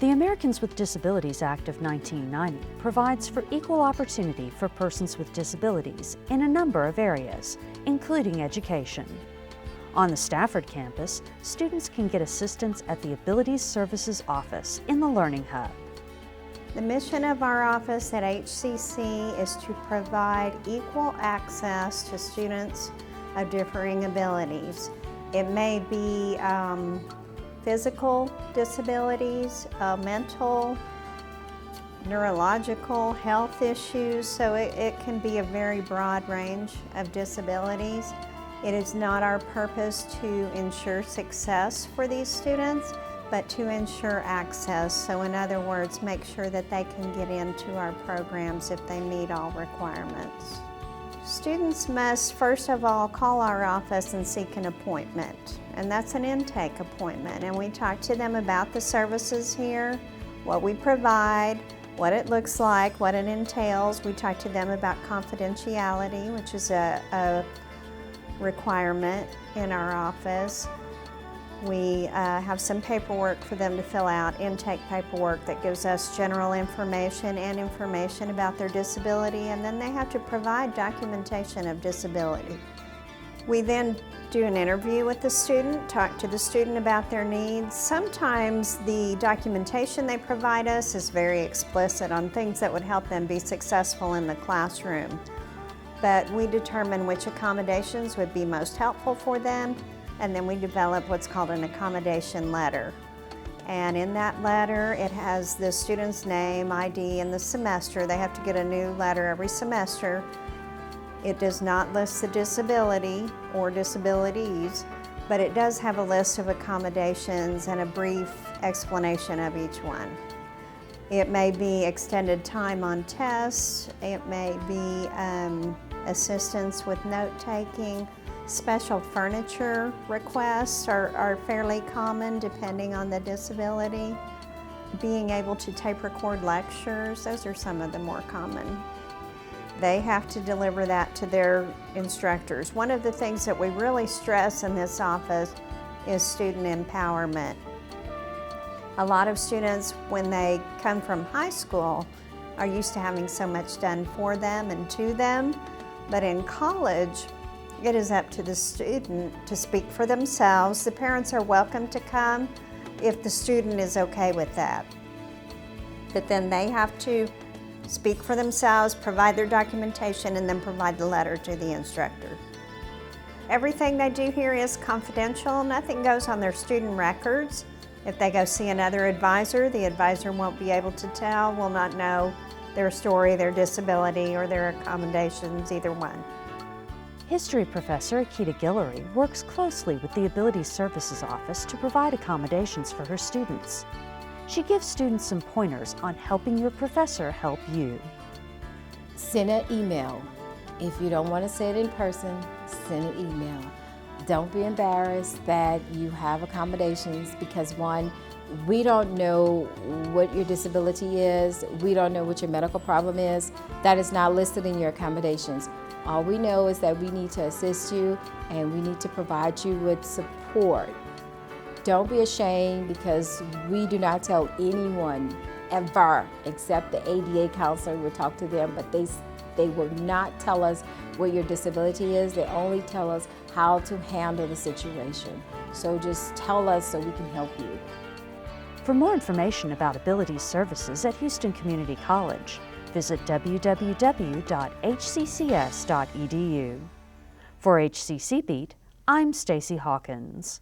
The Americans with Disabilities Act of 1990 provides for equal opportunity for persons with disabilities in a number of areas, including education. On the Stafford campus, students can get assistance at the Abilities Services Office in the Learning Hub. The mission of our office at HCC is to provide equal access to students of differing abilities. It may be physical disabilities, mental, neurological, health issues, so it can be a very broad range of disabilities. It is not our purpose to ensure success for these students, but to ensure access. So in other words, make sure that they can get into our programs if they meet all requirements. Students must first of all call our office and seek an appointment, and that's an intake appointment, and we talk to them about the services here, what we provide, what it looks like, what it entails. We talk to them about confidentiality, which is a requirement in our office. We have some paperwork for them to fill out, intake paperwork that gives us general information and information about their disability, and then they have to provide documentation of disability. We then do an interview with the student, talk to the student about their needs. Sometimes the documentation they provide us is very explicit on things that would help them be successful in the classroom, but we determine which accommodations would be most helpful for them, and then we develop what's called an accommodation letter. And in that letter, it has the student's name, ID, and the semester. They have to get a new letter every semester. It does not list the disability or disabilities, but it does have a list of accommodations and a brief explanation of each one. It may be extended time on tests, it may be assistance with note-taking. Special furniture requests are fairly common depending on the disability. Being able to tape record lectures, those are some of the more common. They have to deliver that to their instructors. One of the things that we really stress in this office is student empowerment. A lot of students, when they come from high school, are used to having so much done for them and to them, but in college, it is up to the student to speak for themselves. The parents are welcome to come if the student is okay with that. But then they have to speak for themselves, provide their documentation, and then provide the letter to the instructor. Everything they do here is confidential. Nothing goes on their student records. If they go see another advisor, the advisor won't be able to tell, will not know their story, their disability, or their accommodations, either one. History professor Akita Guillory works closely with the Abilities Services Office to provide accommodations for her students. She gives students some pointers on helping your professor help you. Send an email. If you don't want to say it in person, send an email. Don't be embarrassed that you have accommodations because one, we don't know what your disability is. We don't know what your medical problem is. That is not listed in your accommodations. All we know is that we need to assist you and we need to provide you with support. Don't be ashamed because we do not tell anyone ever, except the ADA counselor will talk to them, but they will not tell us what your disability is. They only tell us how to handle the situation. So just tell us so we can help you. For more information about Abilities Services at Houston Community College, visit www.hccs.edu. For HCC Beat, I'm Stacee Hawkins.